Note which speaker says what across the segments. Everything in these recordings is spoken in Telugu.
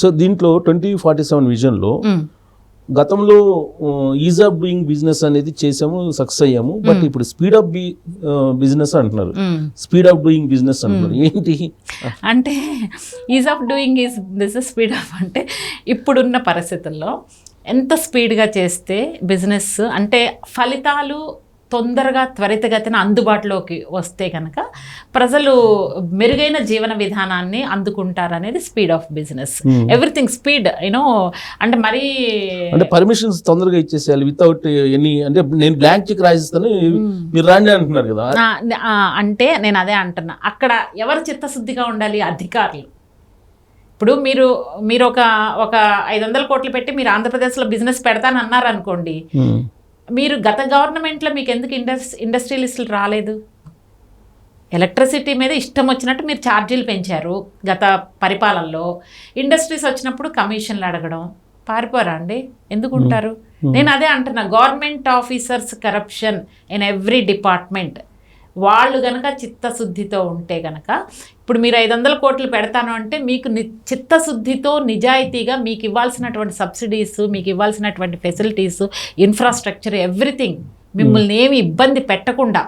Speaker 1: సో దీంట్లో 2047 విజన్లో గతంలో ఈజ్ ఆఫ్ డూయింగ్ బిజినెస్ అనేది చేసాము, సక్సెస్ అయ్యాము. బట్ ఇప్పుడు స్పీడ్ ఆఫ్ బిజినెస్ అంటున్నారు, స్పీడ్ ఆఫ్ డూయింగ్ బిజినెస్ అంటున్నారు. ఏంటి
Speaker 2: అంటే is of doing is business, speed of అంటే ఇప్పుడున్న పరిస్థితుల్లో ఎంత స్పీడ్గా చేస్తే బిజినెస్ అంటే ఫలితాలు తొందరగా త్వరితగతిన అందుబాటులోకి వస్తే కనుక ప్రజలు మెరుగైన జీవన విధానాన్ని అందుకుంటారనేది speed of business. Everything speed you know అంటే మరీ
Speaker 1: అంటే పర్మిషన్స్ తొందరగా ఇచ్చేసేయాలి వితౌట్ ఎనీ, అంటే నేను బ్లాంక్ చెక్ రాసిస్తాను మీరు రాండి అంటున్నారు కదా.
Speaker 2: అంటే నేను అదే అంటున్నా, అక్కడ ఎవరు చిత్తశుద్ధిగా ఉండాలి? అధికారులు. ఇప్పుడు మీరు ఒక 500 కోట్లు పెట్టి మీరు ఆంధ్రప్రదేశ్లో బిజినెస్ పెడతానన్నారు అనుకోండి, మీరు గత గవర్నమెంట్లో మీకు ఎందుకు ఇండస్ట్రియలిస్టులు రాలేదు? ఎలక్ట్రిసిటీ మీద ఇష్టం వచ్చినట్టు మీరు ఛార్జీలు పెంచారు గత పరిపాలనలో. ఇండస్ట్రీస్ వచ్చినప్పుడు కమిషన్లు అడగడం, పారిపోరా అండి? ఎందుకు ఉంటారు? నేను అదే అంటున్నా, government officers corruption in every department. వాళ్ళు గనక చిత్తశుద్ధితో ఉంటే గనక, ఇప్పుడు మీరు 500 కోట్లు పెడతాను అంటే మీకు చిత్తశుద్ధితో నిజాయితీగా మీకు ఇవ్వాల్సినటువంటి సబ్సిడీస్, మీకు ఇవ్వాల్సినటువంటి ఫెసిలిటీస్, ఇన్ఫ్రాస్ట్రక్చర్, ఎవ్రీథింగ్ మిమ్మల్ని ఏమి ఇబ్బంది పెట్టకుండా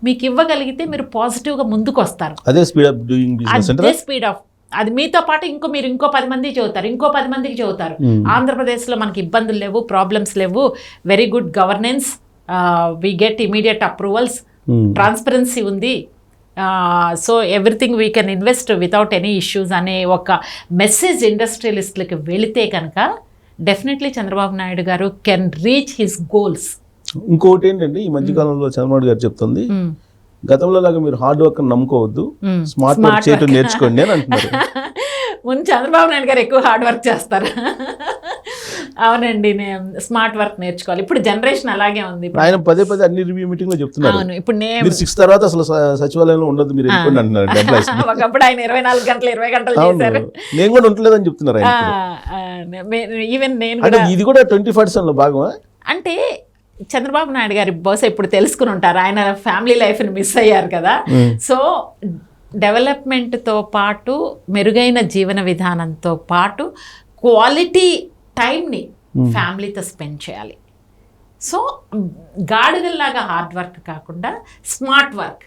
Speaker 2: మీకు ఇవ్వగలిగితే మీరు పాజిటివ్గా ముందుకు వస్తారు.
Speaker 1: అదే స్పీడ్ ఆఫ్ డూయింగ్ బిజినెస్.
Speaker 2: అదే స్పీడ్ ఆఫ్. అది మీతో పాటు మీరు ఇంకో 10 మందికి చెబుతారు, ఇంకో 10 మందికి చెబుతారు. ఆంధ్రప్రదేశ్లో మనకి ఇబ్బందులు లేవు, ప్రాబ్లమ్స్ లేవు, very good governance, we get immediate approvals, transparency ఉంది, so everything we can invest without any issues అనే ఒక మెసేజ్ ఇండస్ట్రియలిస్టులకి వెళితే కనుక డెఫినెట్లీ చంద్రబాబు నాయుడు గారు కెన్ రీచ్ హిస్ గోల్స్.
Speaker 1: ఇంకోటి ఏంటంటే ఈ మధ్యకాలంలో చంద్రబాబు గారు చెప్తుంది, గతంలో లాగా మీరు హార్డ్ వర్క్ నమ్ముకోవద్దు, స్మార్ట్ వర్క్ చేయటం నేర్చుకోండి అని అంటున్నారు.
Speaker 2: ముందు చంద్రబాబు నాయుడు గారు ఎక్కువ హార్డ్ వర్క్ చేస్తారు. అవునండి, నేను స్మార్ట్ వర్క్ నేర్చుకోవాలి. ఇప్పుడు జనరేషన్ అలాగే ఉంది.
Speaker 1: ఆయన పదే అన్ని రివ్యూ మీటింగ్ లో చెప్తున్నారు.
Speaker 2: అవును, ఇప్పుడు
Speaker 1: నేను 6 తర్వాత అసలు సచివాలయంలో ఉండదు మీరు వెళ్ళిపోండి అంటున్నారు.
Speaker 2: ఒకప్పుడు ఆయన 24 గంటలు 20 గంటలు చేశారు.
Speaker 1: నేను కూడా ఉండలేదని చెప్తున్నారు.
Speaker 2: ఈవెన్ నేను
Speaker 1: ఇది కూడా 2047 లో భాగమా?
Speaker 2: అంటే చంద్రబాబు నాయుడు గారి బహుశా ఇప్పుడు తెలుసుకుని ఉంటారు, ఆయన ఫ్యామిలీ లైఫ్ని మిస్ అయ్యారు కదా. సో డెవలప్మెంట్తో పాటు మెరుగైన జీవన విధానంతో పాటు క్వాలిటీ టైంని ఫ్యామిలీతో స్పెండ్ చేయాలి. సో గాడిదల్లాగా హార్డ్ వర్క్ కాకుండా smart work,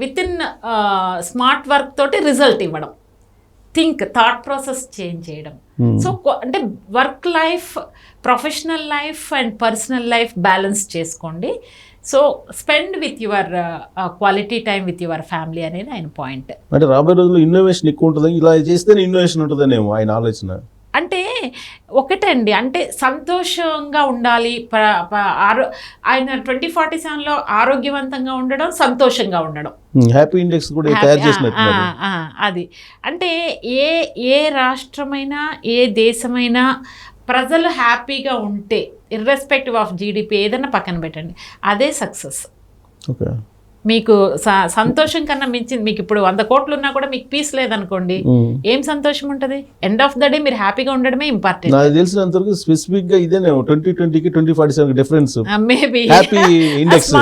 Speaker 2: with in smart work తోటి రిజల్ట్ ఇవ్వడం, థాట్ ప్రాసెస్ చేంజ్ చేయడం. సో అంటే work life, professional life and personal life balance చేసుకోండి. So spend with your quality time with your family అనేది ఆయన పాయింట్.
Speaker 1: అంటే రాబోయే రోజుల్లో ఇన్నోవేషన్ ఎక్కువ ఉంటుంది, ఇలా చేస్తే ఇన్నోవేషన్ ఉంటుందనేమో ఆయన ఆలోచన.
Speaker 2: అంటే ఒకటండి, అంటే సంతోషంగా ఉండాలి. ఆయన 2047లో ఆరోగ్యవంతంగా ఉండడం, సంతోషంగా ఉండడం,
Speaker 1: హ్యాపీ ఇండెక్స్ కూడా తయారు చేసినట్టు.
Speaker 2: అది అంటే ఏ రాష్ట్రమైనా ఏ దేశమైనా ప్రజలు హ్యాపీగా ఉంటే, ఇర్రెస్పెక్టివ్ ఆఫ్ జీడిపి ఏదైనా పక్కన పెట్టండి, అదే సక్సెస్.
Speaker 1: ఓకే,
Speaker 2: మీకు సంతోషం కన్నా మించింది, మీకు ఇప్పుడు 100 కోట్లు ఉన్నా కూడా మీకు పీస్ లేదనుకోండి, ఏం సంతోషం ఉంటుంది? ఎండ్ ఆఫ్ ద డే మీరు హ్యాపీగా ఉండడమే ఇంపార్టెంట్.
Speaker 1: నాకు తెలిసినంతవరకు స్పెసిఫిక్ గా ఇదే 2020కి 2047 difference.
Speaker 2: Maybe
Speaker 1: happy index,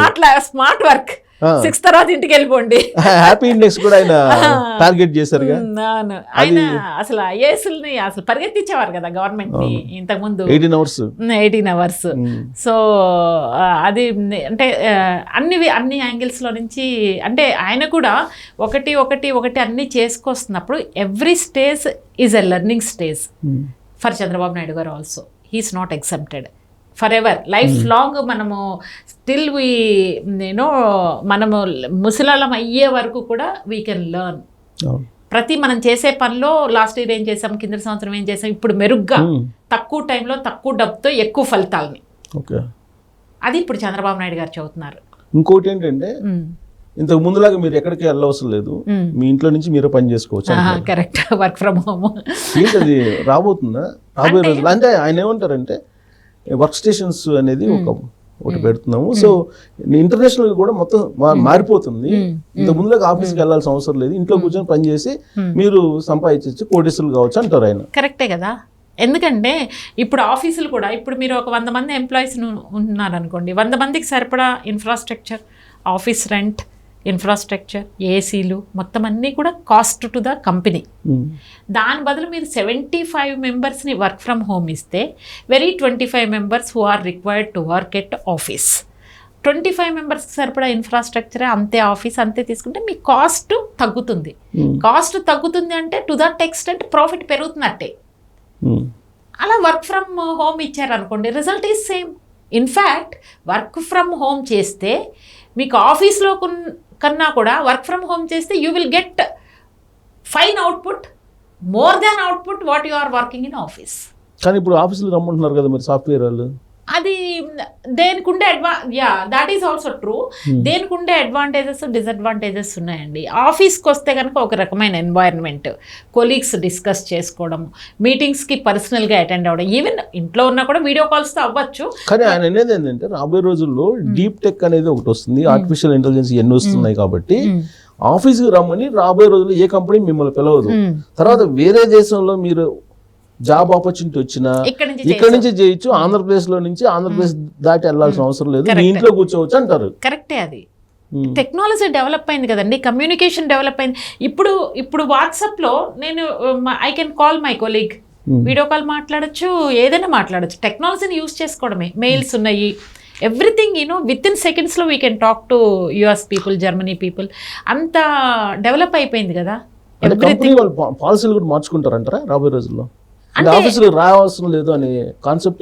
Speaker 2: smart work 6 తర్వాత ఇంటికి వెళ్ళిపోండి.
Speaker 1: హ్యాపీ ఇండెక్స్ కూడా ఆయన టార్గెట్ చేశారు.
Speaker 2: ఆయన అసలు ఐఏఎస్ని అసలు పరిగెత్తించేవారు కదా గవర్నమెంట్ ని ఇంతకు ముందు 18 అవర్స్. సో అది అంటే అన్ని యాంగిల్స్ లో నుంచి అంటే ఆయన కూడా ఒకటి అన్ని చేసుకొస్తున్నప్పుడు every stage is a learning stage for Chandrababu Naidu garu also. He is not exempted for ever, life long మనము స్టిల్ మనము ముసలాళ్ళం అయ్యే వరకు కూడా వీ కెన్ లెర్న్. ప్రతి మనం చేసే పనిలో లాస్ట్ ఇయర్ ఏం చేసాం, కింద సంవత్సరం ఏం చేసాం, ఇప్పుడు మెరుగ్గా తక్కువ టైంలో తక్కువ డబ్బుతో ఎక్కువ ఫలితాలని, అది ఇప్పుడు చంద్రబాబు నాయుడు గారు చెబుతున్నారు.
Speaker 1: ఇంకోటి ఏంటంటే ఇంతకు ముందులాగా మీరు ఎక్కడికి వెళ్ళవసరం లేదు, మీ ఇంట్లో నుంచి మీరే పని చేసుకోవచ్చు.
Speaker 2: కరెక్ట్, వర్క్ ఫ్రమ్ హోమ్
Speaker 1: ఏంటది రాబోతుందా రాబోయే రోజులు? అంటే ఆయన ఏమంటారంటే వర్క్ స్టేషన్స్ అనేది ఒకటి పెడుతున్నాము. సో ఇంటర్నేషనల్ కూడా మొత్తం మారిపోతుంది. ఇంత ముందులాగా ఆఫీస్కి వెళ్ళాల్సిన అవసరం లేదు, ఇంట్లో కూర్చొని పని చేసి మీరు సంపాదించవచ్చు, కోటీసులు కావచ్చు అంటారు ఆయన.
Speaker 2: కరెక్టే కదా. ఎందుకంటే ఇప్పుడు ఆఫీసులు కూడా, ఇప్పుడు మీరు ఒక 100 మంది ఎంప్లాయీస్ ఉన్నారనుకోండి, 100 మందికి సరిపడా ఇన్ఫ్రాస్ట్రక్చర్, ఆఫీస్ రెంట్, ఇన్ఫ్రాస్ట్రక్చర్, ఏసీలు మొత్తం అన్నీ కూడా కాస్ట్ టు ద కంపెనీ. దాని బదులు మీరు 75 మెంబర్స్ని వర్క్ ఫ్రమ్ హోమ్ ఇస్తే very 25 members who are required to work at office. 25 మెంబర్స్కి సరిపడా ఇన్ఫ్రాస్ట్రక్చర్ అంతే, ఆఫీస్ అంతే తీసుకుంటే మీ కాస్ట్ తగ్గుతుంది. కాస్ట్ తగ్గుతుంది అంటే టు దట్ ఎక్స్టెంట్ ప్రాఫిట్ పెరుగుతున్నట్టే. అలా వర్క్ ఫ్రమ్ హోమ్ ఇచ్చారనుకోండి, result is same. In fact work from home చేస్తే మీకు ఆఫీస్లో కన్నా కూడా వర్క్ ఫ్రమ్ హోమ్ చేస్తే you will get fine output, more than output what you are working in office.
Speaker 1: కానీ ఇప్పుడు ఆఫీసులో రమ్మంటున్నారు కదా మరి సాఫ్ట్వేర్ వాళ్ళు.
Speaker 2: అది దేనికి ఉండే దాట్ ఈస్ ఆల్సో ట్రూ. దేనికి ఉండే అడ్వాంటేజెస్, డిసడ్వాంటేజెస్ ఉన్నాయండి. ఆఫీస్కి వస్తే కనుక ఒక రకమైన ఎన్వైరన్మెంట్, కొలీగ్స్ డిస్కస్ చేసుకోవడం, మీటింగ్స్కి పర్సనల్గా అటెండ్ అవ్వడం, ఈవెన్ ఇంట్లో ఉన్నా కూడా వీడియో కాల్స్తో అవ్వచ్చు.
Speaker 1: కానీ ఆయన అనేది ఏంటంటే రాబోయే రోజుల్లో డీప్ టెక్ అనేది ఒకటి వస్తుంది, ఆర్టిఫిషియల్ ఇంటెలిజెన్స్ ఎన్ని వస్తున్నాయి కాబట్టి ఆఫీస్కి రమ్మని రాబోయే రోజుల్లో ఏ కంపెనీ మిమ్మల్ని పిలవదు. తర్వాత వేరే దేశంలో మీరు జాబ్ ఆపర్చునిటీ వచ్చినా ఇక్కడ నుంచి చేయొచ్చు, ఆంధ్రప్రదేశ్ లో నుంచి ఆంధ్రప్రదేశ్ దాటి వెళ్ళాల్సిన అవసరం లేదు, మీ ఇంట్లో కూర్చోవచ్చు అంటారు.
Speaker 2: కరెక్టే. అది టెక్నాలజీ డెవలప్ అయింది కదండి, కమ్యూనికేషన్ డెవలప్ అయింది. ఇప్పుడు వాట్సాప్లో నేను I can call my colleague, video call మాట్లాడచ్చు, ఏదైనా మాట్లాడచ్చు. టెక్నాలజీని యూజ్ చేసుకోవడమే. మెయిల్స్ ఉన్నాయి, ఎవ్రీథింగ్ విత్ ఇన్ సెకండ్స్లో we can talk to US people, Germany people. అంత డెవలప్ అయిపోయింది కదా.
Speaker 1: కంపెనీ వాళ్ళు పాలసీలు కూడా మార్చుకుంటారంటారా రాబోయే రోజుల్లో? ఆఫీసులో రావాల్సిన లేదు అనే కాన్సెప్ట్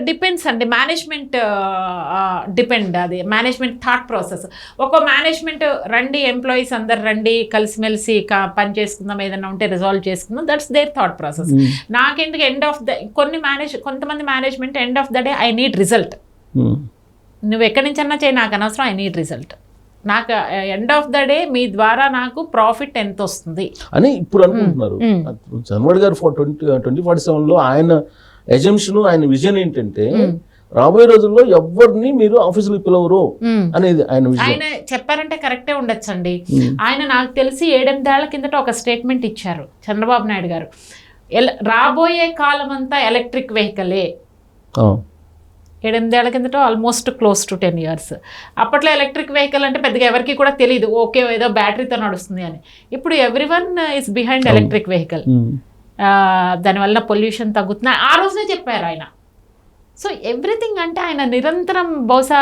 Speaker 2: డిపెండ్స్ అండి. మేనేజ్మెంట్ డిపెండ్, అది మేనేజ్మెంట్ థాట్ ప్రాసెస్. ఒక మేనేజ్మెంట్ రండి, ఎంప్లాయీస్ అందరు రండి, కలిసిమెలిసి పని చేసుకుందాం, ఏదైనా ఉంటే రిజాల్వ్ చేసుకుందాం, దట్స్ దేర్ థాట్ ప్రాసెస్. నాకెందుకు ఎండ్ ఆఫ్ ద కొంతమంది management end of the day I need result. నువ్వు ఎక్కడి నుంచి అన్నా చేయి, నాకు అనవసరం, ఐ నీడ్ రిజల్ట్. నాకు ఎండ్ ఆఫ్ ద డే మీ ద్వారా నాకు ప్రాఫిట్ ఎంత వస్తుంది
Speaker 1: అని ఇప్పుడు అనుకుంటున్నారు. చంద్రబాబు గారు 2047లో ఆయన ఎజంప్షన్, ఆయన విజన్ ఏంటంటే రాబోయే రోజుల్లో ఎవరిని మీరు ఆఫీసులకు పిలవరు అనేది ఆయన విజన్.
Speaker 2: ఆయన చెప్పారంటే కరెక్టే ఉండొచ్చండి. ఆయన నాకు తెలిసి 7-8 ఏళ్ల కిందట ఒక స్టేట్మెంట్ ఇచ్చారు చంద్రబాబు నాయుడు గారు, రాబోయే కాలం అంతా ఎలక్ట్రిక్ వెహికలే. 7-8 ఏళ్ల కిందట ఆల్మోస్ట్ క్లోజ్ టు 10 years. అప్పట్లో ఎలక్ట్రిక్ వెహికల్ అంటే పెద్దగా ఎవరికి కూడా తెలియదు, ఓకే ఏదో బ్యాటరీతో నడుస్తుంది అని. ఇప్పుడు everyone is behind electric vehicle. దానివల్ల పొల్యూషన్ తగ్గుతుంది ఆ రోజునే చెప్పారు ఆయన. సో ఎవ్రీథింగ్ అంటే ఆయన నిరంతరం బహుశా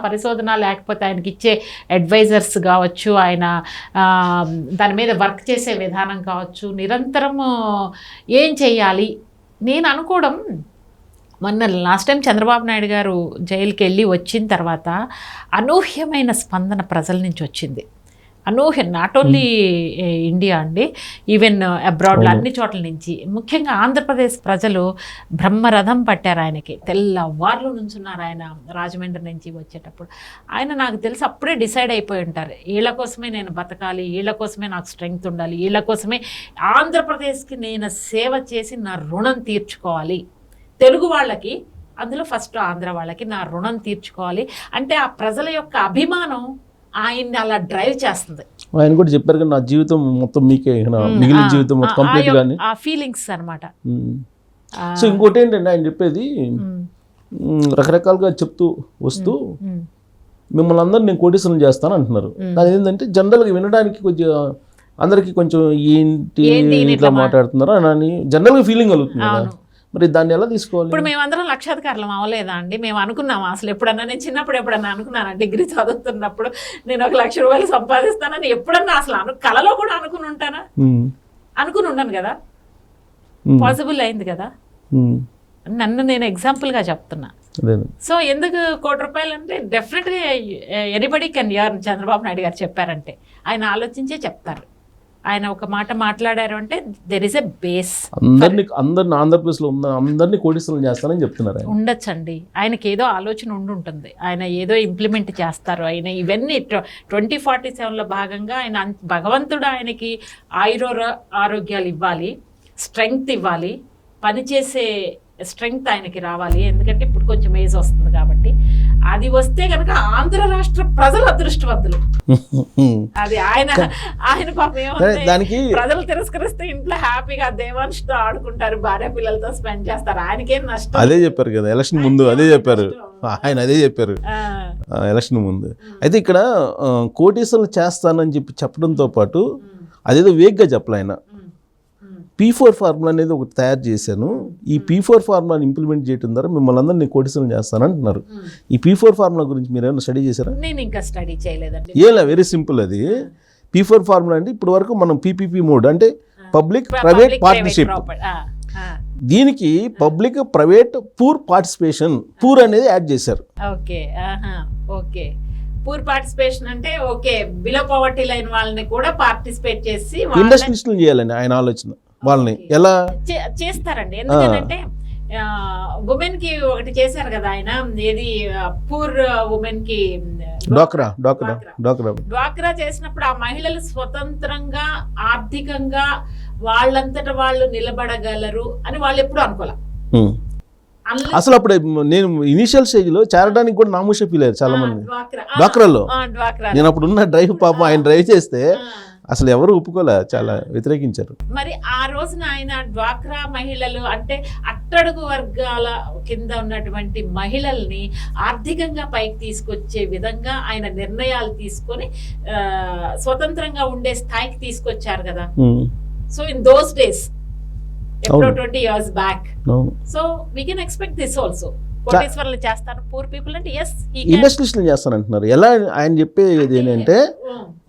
Speaker 2: పరిశోధన లేకపోతే ఆయనకి ఇచ్చే అడ్వైజర్స్ కావచ్చు, ఆయన దాని మీద వర్క్ చేసే విధానం కావచ్చు, నిరంతరము ఏం చెయ్యాలి. నేను అనుకోవడం, మొన్న లాస్ట్ టైం చంద్రబాబు నాయుడు గారు జైలుకి వెళ్ళి వచ్చిన తర్వాత అనూహ్యమైన స్పందన ప్రజల నుంచి వచ్చింది. అనూహ్యం, నాట్ ఓన్లీ ఇండియా అండి, ఈవెన్ అబ్రాడ్లో అన్ని చోట్ల నుంచి. ముఖ్యంగా ఆంధ్రప్రదేశ్ ప్రజలు బ్రహ్మరథం పట్టారు ఆయనకి. తెల్లవార్లు నుంచున్నారు ఆయన రాజమండ్రి నుంచి వచ్చేటప్పుడు. ఆయన నాకు తెలిసి అప్పుడే డిసైడ్ అయిపోయి ఉంటారు, వీళ్ళ కోసమే నేను బతకాలి, వీళ్ళ కోసమే నాకు స్ట్రెంగ్త్ ఉండాలి, వీళ్ళ కోసమే ఆంధ్రప్రదేశ్కి నేను సేవ చేసి నా రుణం తీర్చుకోవాలి, తెలుగు వాళ్ళకి, అందులో ఫస్ట్ ఆంధ్ర వాళ్ళకి నా రుణం తీర్చుకోవాలి అంటే ఆ ప్రజల యొక్క అభిమానం ఆయన్ని అలా డ్రైవ్ చేస్తుంది.
Speaker 1: ఆయన కూడా చెప్పారు కదా, నా జీవితం మొత్తం మీకే, మిగిలిన జీవితం మొత్తం కంప్లీట్ గాని
Speaker 2: ఆ ఫీలింగ్స్ అన్నమాట.
Speaker 1: సో ఇంకోటి ఏంటంటే ఆయన చెప్పేది రకరకాలుగా చెప్తూ వస్తూ మిమ్మల్ని అందరూ నేను కోటీశ్వరం చేస్తాను అంటున్నారు. అది ఏంటంటే జనరల్గా వినడానికి కొంచెం అందరికి కొంచెం ఏంటి ఇట్లా మాట్లాడుతున్నారో అని జనరల్గా ఫీలింగ్ కలుగుతుంది కదా. మరి దాన్ని ఎలా తీసుకోవాలి?
Speaker 2: ఇప్పుడు మేమందరం లక్షాధికారులం అవ్వలేదా అండి? మేము అనుకున్నాము అసలు ఎప్పుడన్నా, నేను చిన్నప్పుడు ఎప్పుడన్నా అనుకున్నాను, డిగ్రీ చదువుతున్నప్పుడు నేను 1 లక్ష రూపాయలు సంపాదిస్తానని ఎప్పుడన్నా అసలు కలలో కూడా అనుకుని ఉంటానా? అనుకుని ఉండను కదా, పాసిబుల్ అయింది కదా. నన్ను నేను ఎగ్జాంపుల్గా చెప్తున్నా. సో ఎందుకు 1 కోటి రూపాయలు అంటే డెఫినెట్గా anybody can earn. Chandrababu Naidu గారు చెప్పారంటే ఆయన ఆలోచించే చెప్తారు. ఆయన ఒక మాట మాట్లాడారు అంటే దెర్ ఇస్ ఎ బేస్.
Speaker 1: అందరినీ ఆంధ్రప్రదేశ్లో ఉన్న అందరినీ కోటీశ్వరం చేస్తానని చెప్తున్నారు.
Speaker 2: ఉండొచ్చండి, ఆయనకి ఏదో ఆలోచన ఉంటుంది, ఆయన ఏదో ఇంప్లిమెంట్ చేస్తారు. ఆయన ఇవన్నీ 2047లో భాగంగా ఆయన భగవంతుడు ఆయనకి ఆరోగ్యాలు ఇవ్వాలి, స్ట్రెంగ్త్ ఇవ్వాలి, పనిచేసే స్ట్రెంగ్త్ ఆయనకి రావాలి. ఎందుకంటే ఇప్పుడు కొంచెం ఏజ్ వస్తుంది కాబట్టి. అది వస్తే కనుక ఆంధ్ర రాష్ట్ర ప్రజలు అదృష్టవంతులు. అది ఆయన పాపం ప్రజలు తిరస్కరిస్తే ఇంట్లో హ్యాపీగా దేవాంశతో ఆడుకుంటారు, భార్య పిల్లలతో స్పెండ్ చేస్తారు, ఆయనకేం నష్టం.
Speaker 1: అదే చెప్పారు కదా ఎలక్షన్ ముందు, అదే చెప్పారు ఆయన, అదే చెప్పారు ఎలక్షన్ ముందు. అయితే ఇక్కడ కోటీశ్వరులు చేస్తానని చెప్పడంతో పాటు అదేదో వేగ్గా చెప్పలే ఆయన. P4 ఫార్ములా అనేది ఒకటి తయారు చేశాను, ఈ P4 ఫార్ములాని ఇంప్లిమెంట్ చేయడం ద్వారా మిమ్మల్ని అందరినీ కోటీశ్వరులు చేస్తాను అంటున్నారు. ఈ P4 ఫార్ములా గురించి మీరు ఏమైనా స్టడీ చేశారా?
Speaker 2: నేను ఇంకా స్టడీ చేయలేదండి.
Speaker 1: ఏలా, వెరీ సింపుల్. అది P4 ఫార్ములా అంటే ఇప్పటి వరకు మనం PPP మోడ్ అంటే పబ్లిక్ ప్రైవేట్ పార్ట్నర్షిప్, దీనికి public private poor participation, poor అనేది యాడ్ చేశారు.
Speaker 2: ఓకే ఓకే, పూర్ పార్టిసిపేషన్ అంటే ఓకే, బిలో పవర్టీ లైన్ వాళ్ళని కూడా పార్టిసిపేట్ చేసి
Speaker 1: ఇండస్ట్రియలిస్టులు చేయాలండి ఆయన ఆలోచన. వాళ్ళని ఎలా
Speaker 2: చేస్తారండి, ఎందుకంటే ఉమెన్ కి ఒకటి చేశారు కదా ఆయన, ఏది పూర్ ఉమెన్ కి డ్వాక్రా చేసినప్పుడు ఆ మహిళలు స్వతంత్రంగా ఆర్థికంగా వాళ్ళంతట వాళ్ళు నిలబడగలరు అని వాళ్ళు ఎప్పుడు అనుకోలే.
Speaker 1: అసలు అప్పుడు నేను ఇనిషియల్ స్టేజ్ లో చేరడానికి కూడా నామూష ఫీల్ అయ్యారు చాలా మంది డ్వాక్రాలో. నేను అప్పుడు ఉన్న డ్రైవ్, పాపం ఆయన డ్రైవ్ చేస్తే అసలు ఎవరు ఒప్పుకోలే, చాలా వ్యతిరేకించారు.
Speaker 2: మరి ఆ రోజున ఆయన డ్వాక్రా మహిళలు అంటే అట్టడుగు వర్గాల కింద ఉన్నటువంటి మహిళల్ని ఆర్థికంగా పైకి తీసుకొచ్చే విధంగా ఆయన నిర్ణయాలు తీసుకొని స్వతంత్రంగా ఉండే స్థాయికి తీసుకొచ్చారు కదా. సో ఇన్ దోస్ డేస్, ఎప్పుడో 20 years back, so we can expect this also. కోటీశ్వరులు చేస్తారు, పూర్ పీపుల్ అంటే ఎస్
Speaker 1: ఇండస్ట్రియలిస్టులు చేస్తారంటున్నారు. ఎలా ఆయన చెప్పేది ఏంటంటే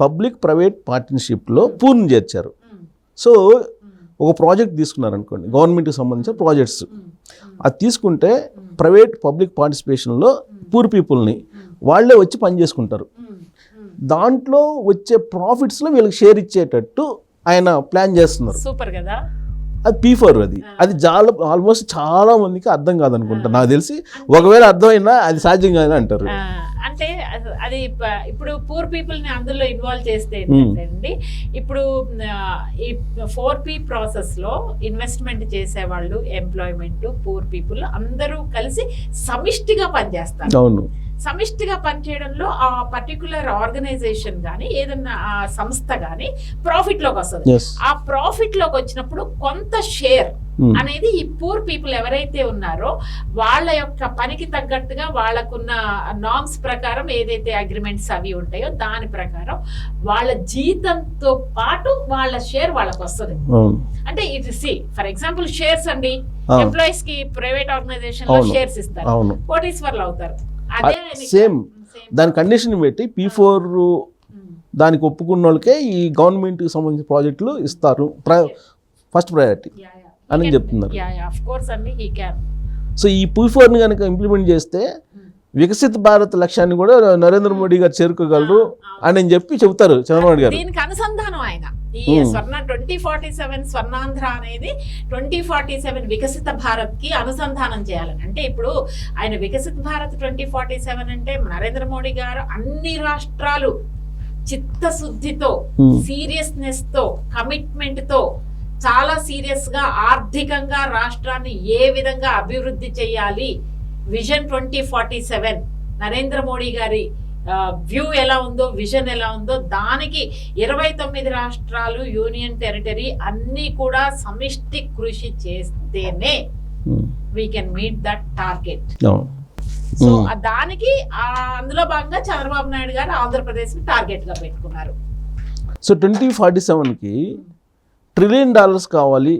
Speaker 1: పబ్లిక్ ప్రైవేట్ పార్ట్నర్షిప్లో పూర్ని చేర్చారు. సో ఒక ప్రాజెక్ట్ తీసుకున్నారు అనుకోండి, గవర్నమెంట్కి సంబంధించిన ప్రాజెక్ట్స్, అది తీసుకుంటే ప్రైవేట్ పబ్లిక్ పార్టిసిపేషన్లో పూర్ పీపుల్ని వాళ్ళే వచ్చి పని చేసుకుంటారు. దాంట్లో వచ్చే ప్రాఫిట్స్లో వీళ్ళకి షేర్ ఇచ్చేటట్టు ఆయన ప్లాన్ చేస్తున్నారు.
Speaker 2: సూపర్ కదా.
Speaker 1: అది P4. అది ఆల్మోస్ట్ చాలా మందికి అర్థం కాదనుకుంటా, నాకు తెలిసి. ఒకవేళ అర్థమైనా అది సాధ్యం కాదని అంటారు.
Speaker 2: అంటే అది ఇప్పుడు పూర్ పీపుల్ ని అందులో ఇన్వాల్వ్ చేస్తే ఏంటంటే, ఇప్పుడు ఈ 4P ప్రాసెస్ లో ఇన్వెస్ట్మెంట్ చేసేవాళ్ళు, ఎంప్లాయ్మెంట్, పూర్ పీపుల్ అందరూ కలిసి సమిష్టిగా పనిచేస్తారు.
Speaker 1: అవును,
Speaker 2: సమిష్టిగా పనిచేయడంలో ఆ పర్టికులర్ ఆర్గనైజేషన్ కానీ ఏదన్నా ఆ సంస్థ కానీ ప్రాఫిట్ లోకి వస్తుంది. ఆ ప్రాఫిట్ లోకి వచ్చినప్పుడు కొంత షేర్ అనేది ఈ పూర్ పీపుల్ ఎవరైతే ఉన్నారో వాళ్ళ యొక్క పనికి తగ్గట్టుగా వాళ్ళకున్న నార్మ్స్ ప్రకారం ఏదైతే అగ్రిమెంట్స్ అవి ఉంటాయో దాని ప్రకారం వాళ్ళ జీతంతో పాటు వాళ్ళ షేర్ వాళ్ళకి వస్తుంది. అంటే ఇది ఫర్ ఎగ్జాంపుల్ షేర్స్ అండి, ఎంప్లాయీస్ కి ప్రైవేట్ ఆర్గనైజేషన్ లో షేర్స్ ఇస్తారు, కోటీశ్వర్లు అవుతారు.
Speaker 1: సేమ్ దాని కండిషన్ పెట్టి P4 దానికి ఒప్పుకున్న వాళ్ళకే ఈ గవర్నమెంట్ కి సంబంధించిన ప్రాజెక్టులు ఇస్తారు, ఫస్ట్ ప్రయారిటీ అని చెప్తున్నారు. సో ఈ P4ని కనుక ఇంప్లిమెంట్ చేస్తే వికసిత భారత్ లక్ష్యాన్ని కూడా నరేంద్ర మోడీ గారు చేరుకోగలరు అని చెప్పి చెబుతారు చంద్రబాబు గారు.
Speaker 2: దీనికి అనుసంధానం ఆయన ఈ స్వర్ణ 2047 స్వర్ణాంధ్ర అనేది 2047 వికసిత భారత్ కి అనుసంధానం చేయాలని. అంటే ఇప్పుడు ఆయన వికసిత భారత్ 2047 అంటే నరేంద్ర మోడీ గారు అన్ని రాష్ట్రాలు చిత్తశుద్ధితో, సీరియస్నెస్ తో, కమిట్మెంట్ తో చాలా సీరియస్ గా ఆర్థికంగా రాష్ట్రాన్ని ఏ విధంగా అభివృద్ధి చేయాలి, విజన్ 2047 నరేంద్ర మోడీ గారి వ్యూ ఎలా ఉందో, విజన్ ఎలా ఉందో, దానికి 29 రాష్ట్రాలు, యూనియన్ టెరిటరీ అన్ని కూడా సమిష్టి కృషి చేస్తేనే we can meet that target. So దానికి అందులో భాగంగా చంద్రబాబు నాయుడు గారు ఆంధ్రప్రదేశ్ ని టార్గెట్ గా పెట్టుకున్నారు.
Speaker 1: సో 2047కి $1 trillion కావాలి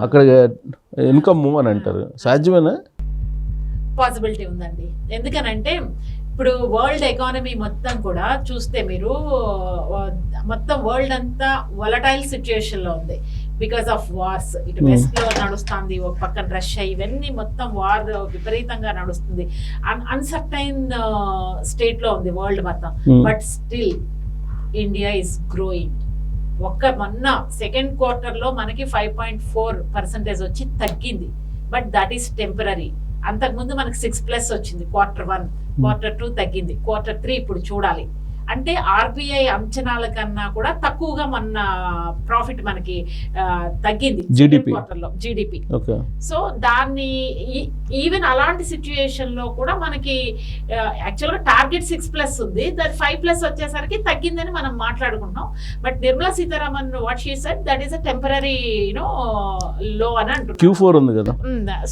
Speaker 1: అక్కడ ఇన్కమ్ అని అంటారు. సాధ్యమేనా?
Speaker 2: పాసిబిలిటీ ఉందండి. ఎందుకనంటే ఇప్పుడు వరల్డ్ ఎకానమీ మొత్తం కూడా చూస్తే మీరు మొత్తం వరల్డ్ అంతా వొలటైల్ సిచ్యుయేషన్ లో ఉంది బికాస్ ఆఫ్ వార్స్. ఇటు వెస్ట్ లో నడుస్తుంది, ఒక పక్కన రష్యా, ఇవన్నీ మొత్తం వార్ విపరీతంగా నడుస్తుంది. అన్సర్టైన్ స్టేట్ లో ఉంది వరల్డ్ మొత్తం. But still India is growing. మొన్న సెకండ్ క్వార్టర్ లో మనకి 5.4% వచ్చి తగ్గింది. But that is temporary. అంతకుముందు మనకి 6+ వచ్చింది. Q1, Q2 తగ్గింది, Q3 ఇప్పుడు చూడాలి. అంటే ఆర్బీఐ అంచనాల కన్నా కూడా తక్కువగా మన ప్రాఫిట్ మనకి తగ్గింది
Speaker 1: GDP.
Speaker 2: క్వార్టర్లో జీడిపి.
Speaker 1: ఓకే.
Speaker 2: సో దాన్ని ఈవెన్ అలాంటి సిచ్యుయేషన్ లో కూడా మనకి యాక్చువల్గా టార్గెట్ 6+ ఉంది, దాని 5+ వచ్చేసరికి తగ్గిందని మనం మాట్లాడుకుంటున్నాం. But Nirmala Sitharaman what she said that is a temporary లో అని అంటున్నారు.
Speaker 1: Q4 ఉంది కదా.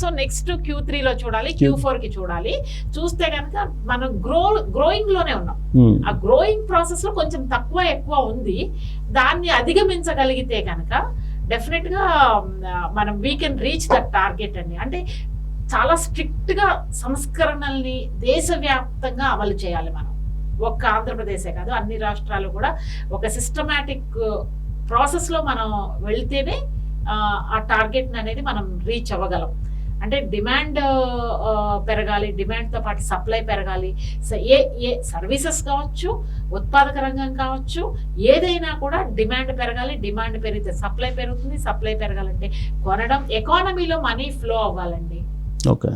Speaker 2: సో నెక్స్ట్ Q3 లో చూడాలి, Q4 కి చూడాలి. చూస్తే కనుక మనం గ్రోయింగ్ లోనే ఉన్నాం. ఆ గ్రోయింగ్ ప్రాసెస్ లో కొంచెం తక్కువ ఎక్కువ ఉంది. దాన్ని అధిగమించగలిగితే కనుక డెఫినెట్ గా మనం we can reach that target అండి. అంటే చాలా స్ట్రిక్ట్ గా సంస్కరణల్ని దేశవ్యాప్తంగా అమలు చేయాలి మనం. ఒక్క ఆంధ్రప్రదేశే కాదు, అన్ని రాష్ట్రాలు కూడా ఒక సిస్టమాటిక్ ప్రాసెస్ లో మనం వెళ్తేనే ఆ టార్గెట్ అనేది మనం రీచ్ అవ్వగలం. అంటే డిమాండ్ పెరగాలి, డిమాండ్తో పాటు సప్లై పెరగాలి. ఏ సర్వీసెస్ కావచ్చు, ఉత్పాదక రంగం కావచ్చు, ఏదైనా కూడా డిమాండ్ పెరగాలి. డిమాండ్ పెరిగితే సప్లై పెరుగుతుంది, సప్లై పెరగాలంటే కొనడం, ఎకానమీలో మనీ ఫ్లో అవ్వాలండి.
Speaker 1: ఓకే.